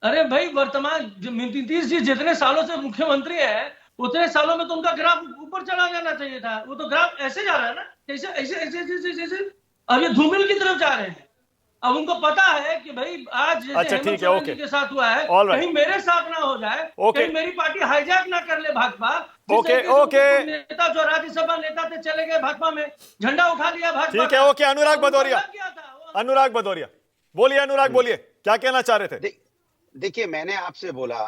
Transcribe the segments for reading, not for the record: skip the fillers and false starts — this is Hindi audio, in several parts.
अरे भाई, वर्तमान नीतीश जी जितने सालों से मुख्यमंत्री है, उतने सालों में तो उनका ग्राफ ऊपर चला जाना चाहिए था। वो तो ग्राफ ऐसे जा रहा है ना, ऐसे ऐसे ऐसे ऐसे ऐसे, ऐसे। अब ये धूमिल की तरफ जा रहे हैं। अब उनको पता है कि भाई आज जैसे अच्छा हेमंत ठीक है, सोरेन ओके, जी के साथ हुआ है, ऑल राइट, कहीं मेरे साथ ना हो जाए, ओके, कहीं मेरी पार्टी हाईजैक ना कर ले भाजपा। जिस ओके, तरीके से ओके, उनके नेता जो राज्यसभा नेता थे चले गए भाजपा में, झंडा उठा लिया भाजपा ठीक है, का। ओके। अनुराग अब उनको भदौरिया, लग गया था अनुराग भदौरिया, बोलिए, अनुराग बोलिए, क्या कहना चाह रहे थे? दे, देखिए, मैंने आपसे बोला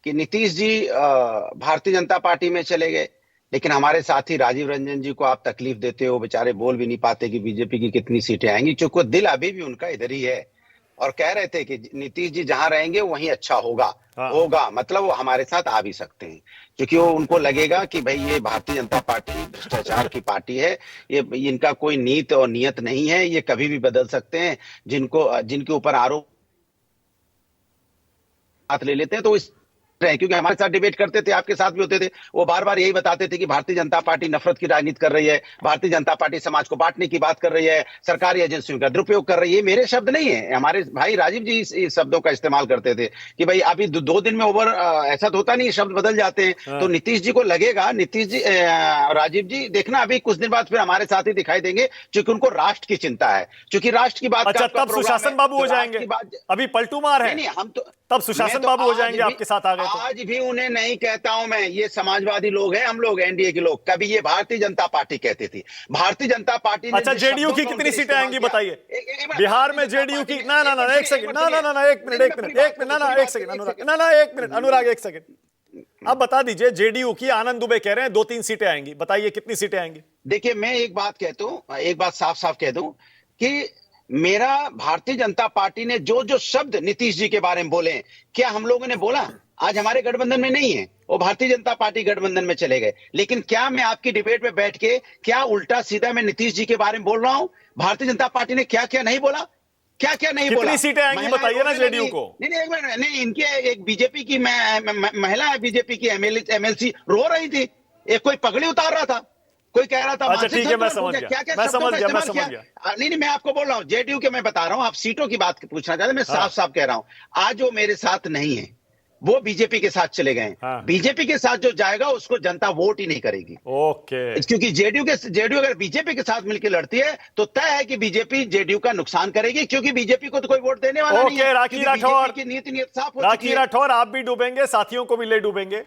कि नीतीश जी भारतीय जनता पार्टी में चले गए, लेकिन हमारे साथी राजीव रंजन जी को आप तकलीफ देते हो, बेचारे बोल भी नहीं पाते कि बीजेपी की कितनी सीटें आएंगी, क्योंकि दिल अभी भी उनका इधर ही है। और कह रहे थे कि नीतीश जी जहां रहेंगे वहीं अच्छा होगा। हाँ, होगा मतलब वो हमारे साथ आ भी सकते हैं, क्योंकि वो उनको लगेगा कि भाई ये भारतीय जनता पार्टी भ्रष्टाचार की पार्टी है, ये इनका कोई नीति और नियत नहीं है, ये कभी भी बदल सकते हैं। जिनके ऊपर आरोप हाथ ले लेते हैं तो इस रहे, क्योंकि हमारे साथ डिबेट करते थे, आपके साथ भी होते थे, वो बार बार यही बताते थे कि भारतीय जनता पार्टी नफरत की राजनीति कर रही है, भारतीय जनता पार्टी समाज को बांटने की बात कर रही है, सरकारी एजेंसियों का दुरुपयोग कर रही है। मेरे शब्द नहीं है, हमारे भाई राजीव जी इस शब्दों का इस्तेमाल करते थे कि भाई अभी 2 दिन में ओवर, ऐसा तो होता नहीं, शब्द बदल जाते हैं। हाँ। तो नीतीश जी को लगेगा, नीतीश जी राजीव जी देखना अभी कुछ दिन बाद फिर हमारे साथ ही दिखाई देंगे, क्योंकि उनको राष्ट्र की चिंता है, क्योंकि राष्ट्र की बात अच्छा, तब सुशासन बाबू हो जाएंगे, अभी पलटू मार है। नहीं, हम तो तब सुशासन बाबू हो जाएंगे आपके साथ आ गए तो। आज भी उन्हें नहीं कहता हूं मैं, ये समाजवादी लोग हैं, हम लोग एनडीए के लोग, कभी ये भारतीय जनता पार्टी कहती थी। भारतीय जनता पार्टी ने अच्छा, जेडीयू की कितनी सीटें आएंगी बताइए? बिहार में जेडीयू की, ना ना ना, एक सेकंड, ना ना ना ना, एक मिनट, एक मिनट, एक मिनट, ना ना, एक सेकंड, अनुराग, ना ना, एक मिनट, अनुराग, एक सेकंड। अब बता दीजिए, जेडीयू की आनंद दुबे कह रहे हैं 2-3 सीटें आएंगी, बताइए कितनी सीटें आएंगी? देखिए, मैं एक बात कहता हूं, एक बात साफ साफ कह दूं कि मेरा भारतीय जनता पार्टी ने जो जो शब्द नीतीश जी के बारे में बोले, क्या हम लोगों ने बोला? आज हमारे गठबंधन में नहीं है, वो भारतीय जनता पार्टी गठबंधन में चले गए, लेकिन क्या मैं आपकी डिबेट में बैठ के क्या उल्टा सीधा मैं नीतीश जी के बारे में बोल रहा हूं? भारतीय जनता पार्टी ने क्या क्या नहीं बोला, क्या क्या नहीं बोला? कितनी सीटें आएंगी बताइए ना जेडीयू को। नहीं, एक मिनट, नहीं, इनके एक बीजेपी की महिला है, बीजेपी की एमएलसी रो रही थी, एक कोई पगड़ी उतार रहा था, कोई कह रहा था अच्छा ठीक है, मैं समझ गया, क्या क्या मैं शब्दों समझ का गया, मैं इस्तेमाल समझ किया। गया। नहीं नहीं, मैं आपको बोल रहा हूँ जेडीयू के, मैं बता रहा हूँ, आप सीटों की बात पूछना चाहते हैं, मैं साफ साफ कह रहा हूँ, आज वो मेरे साथ नहीं है, वो बीजेपी के साथ चले गए। हाँ। बीजेपी के साथ जो जाएगा उसको जनता वोट ही नहीं करेगी। ओके, क्योंकि जेडीयू अगर बीजेपी के साथ मिलकर लड़ती है तो तय है कि बीजेपी जेडीयू का नुकसान करेगी, क्योंकि बीजेपी को तो कोई वोट देने वाला नहीं है। राखी राठौर की नीति नियत साफ हो चुकी राखी है। राठौर, आप भी डूबेंगे, साथियों को भी ले डूबेंगे।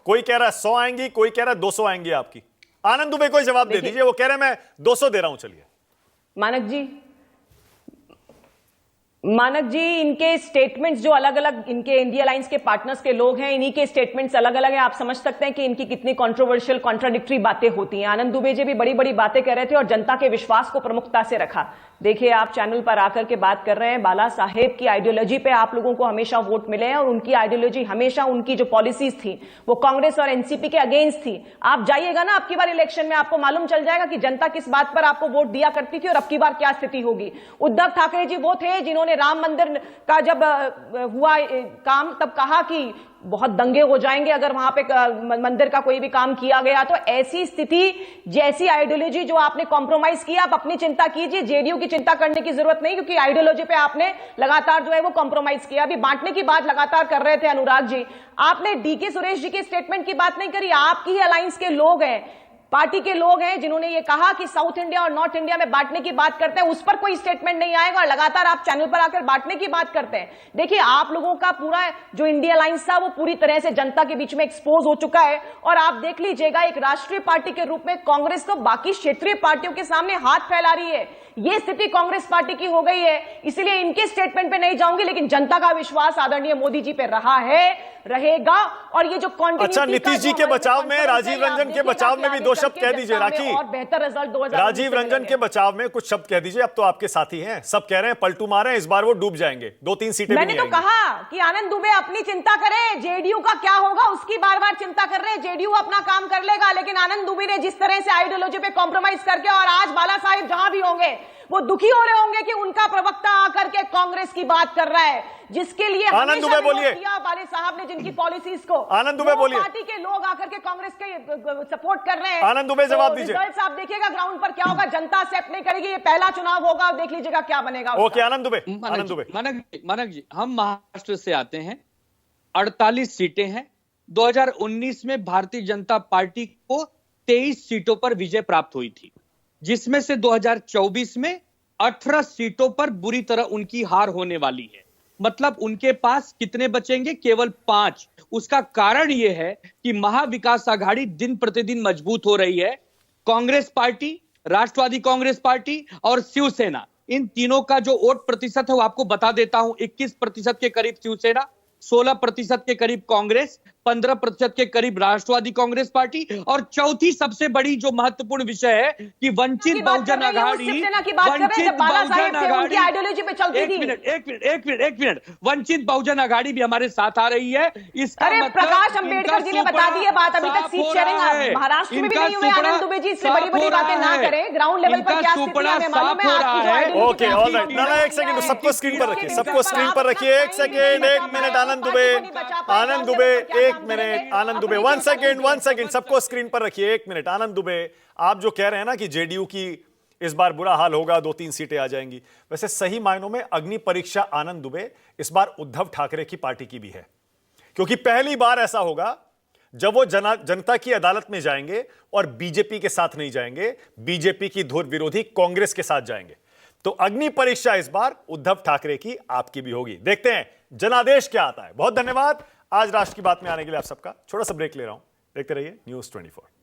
कोई कह रहा है 100 आएंगी, कोई कह रहा है 200 आएंगी आपकी। आनंद दुबे को जवाब दे दीजिए, वो कह रहे हैं मैं 200 दे रहा हूं। चलिए मानक जी, इनके स्टेटमेंट्स जो अलग अलग इनके इंडिया अलायंस के पार्टनर्स के लोग हैं, इन्हीं के स्टेटमेंट्स अलग अलग हैं। आप समझ सकते हैं कि इनकी कितनी कंट्रोवर्शियल, कॉन्ट्राडिक्टरी बातें होती हैं। आनंद दुबे जी भी बड़ी बड़ी बातें कह रहे थे और जनता के विश्वास को प्रमुखता से रखा। देखिए, आप चैनल पर आकर के बात कर रहे हैं, बाला साहेब की आइडियोलॉजी पे आप लोगों को हमेशा वोट मिले हैं, और उनकी आइडियोलॉजी हमेशा, उनकी जो पॉलिसीज थी वो कांग्रेस और एनसीपी के अगेंस्ट थी। आप जाइएगा ना आपकी बार इलेक्शन में, आपको मालूम चल जाएगा कि जनता किस बात पर आपको वोट दिया करती थी और अब की बार क्या स्थिति होगी। उद्धव ठाकरे जी वो थे जिन्होंने राम मंदिर का जब हुआ काम, तब कहा कि बहुत दंगे हो जाएंगे अगर वहां पे मंदिर का कोई भी काम किया गया। तो ऐसी स्थिति, जैसी आइडियोलॉजी जो आपने कॉम्प्रोमाइज किया, आप अपनी चिंता कीजिए, जेडीयू की चिंता करने की जरूरत नहीं, क्योंकि आइडियोलॉजी पे आपने लगातार जो है वो कॉम्प्रोमाइज किया। अभी बांटने की बात लगातार कर रहे थे अनुराग जी, आपने डीके सुरेश जी के स्टेटमेंट की बात नहीं करी। आपकी ही अलायंस के लोग हैं, पार्टी के लोग हैं, जिन्होंने ये कहा कि साउथ इंडिया और नॉर्थ इंडिया में बांटने की बात करते हैं, उस पर कोई स्टेटमेंट नहीं आएगा, और लगातार आप चैनल पर आकर बांटने की बात करते हैं। देखिए, आप लोगों का पूरा जो इंडिया अलायंस था वो पूरी तरह से जनता के बीच में एक्सपोज हो चुका है, और आप देख लीजिएगा, एक राष्ट्रीय पार्टी के रूप में कांग्रेस तो बाकी क्षेत्रीय पार्टियों के सामने हाथ फैला रही है। ये स्थिति कांग्रेस पार्टी की हो गई है, इसलिए इनके स्टेटमेंट पे नहीं जाऊंगी, लेकिन जनता का विश्वास आदरणीय मोदी जी पे रहा है, रहेगा। और ये जो अच्छा, नीतीश जी के बचाव में, राजीव रंजन के बचाव में भी 2 शब्द कह दीजिए राखी। और बेहतर रिजल्ट 2000 राजीव रंजन के बचाव में कुछ शब्द कह दीजिए। अब तो आपके साथी हैं, सब कह रहे हैं पलटू मारे, इस बार वो डूब जाएंगे, 2-3 सीटें मैंने तो कहा कि आनंद दुबे अपनी चिंता करें, जेडीयू का क्या होगा उसकी बार बार चिंता कर रहे हैं, जेडीयू अपना काम कर लेगा। लेकिन आनंद दुबे ने जिस तरह से आइडियोलॉजी पे कॉम्प्रोमाइज करके, और आज बाला साहिब जहां भी होंगे वो दुखी हो रहे होंगे कि उनका प्रवक्ता आकर के कांग्रेस की बात कर रहा है, जिसके लिए आनंद दुबे बोलिए, बाले साहब ने जिनकी पॉलिसीज को, आनंद दुबे बोलिए, पार्टी के लोग आकर के कांग्रेस के सपोर्ट कर रहे हैं। आनंद दुबे जवाब दीजिए। रिजल्ट्स आप देखिएगा ग्राउंड पर क्या होगा, जनता एक्सेप्ट नहीं करेगी, ये पहला चुनाव होगा, देख लीजिएगा क्या बनेगा। ओके, आनंद दुबे, आनंद दुबे। मानक जी, हम महाराष्ट्र से आते हैं, 48 सीटें हैं। 2019 में भारतीय जनता पार्टी को 23 सीटों पर विजय प्राप्त हुई थी, जिसमें से 2024 में 18 सीटों पर बुरी तरह उनकी हार होने वाली है। मतलब उनके पास कितने बचेंगे? केवल 5। उसका कारण यह है कि महाविकास आघाड़ी दिन प्रतिदिन मजबूत हो रही है। कांग्रेस पार्टी, राष्ट्रवादी कांग्रेस पार्टी और शिवसेना, इन तीनों का जो वोट प्रतिशत है वो आपको बता देता हूं। 21% के करीब शिवसेना, 16% के करीब कांग्रेस, 15% के करीब राष्ट्रवादी कांग्रेस पार्टी, और चौथी सबसे बड़ी जो महत्वपूर्ण विषय है कि वंचित बहुजन आघाड़ी, एक मिनट, वंचित बहुजन आघाड़ी भी हमारे साथ आ रही है। इसका मतलब प्रकाश अंबेडकर जी ने बता दी है बात, अभी तक सीट शेयरिंग महाराष्ट्र में भी नहीं हुई। आनंद दुबे जी इससे बड़ी बड़ी बातें ना करें, ग्राउंड लेवल पर क्या स्थिति है हमें मालूम है। आपकी जो आइडियोलॉजी, ओके, ऑलराइट, ना एक सेकंड, सबको स्क्रीन पर रखिए, सबको स्क्रीन पर रखिए। एक सेकंड, 1 मिनट, आनंद दुबे, आनंद दुबे, 1 मिनट, आनंद दुबे, 1 सेकंड, सबको स्क्रीन पर रखिए। 1 मिनट, आनंद दुबे, आप जो कह रहे हैं ना कि जेडीयू की इस बार बुरा हाल होगा, 2-3 सीटें आ जाएंगी, वैसे सही मायनों में अग्नि परीक्षा आनंद दुबे इस बार उद्धव ठाकरे की पार्टी की भी है, क्योंकि पहली बार ऐसा होगा जब वो जनता की अदालत में जाएंगे और बीजेपी के साथ नहीं जाएंगे, बीजेपी की धुर विरोधी कांग्रेस के साथ जाएंगे। तो अग्नि परीक्षा इस बार उद्धव ठाकरे की, आपकी भी होगी। देखते हैं जनादेश क्या आता है। बहुत धन्यवाद आज राष्ट्र की बात में आने के लिए आप सबका। छोटा सा ब्रेक ले रहा हूं, देखते रहिए News 24।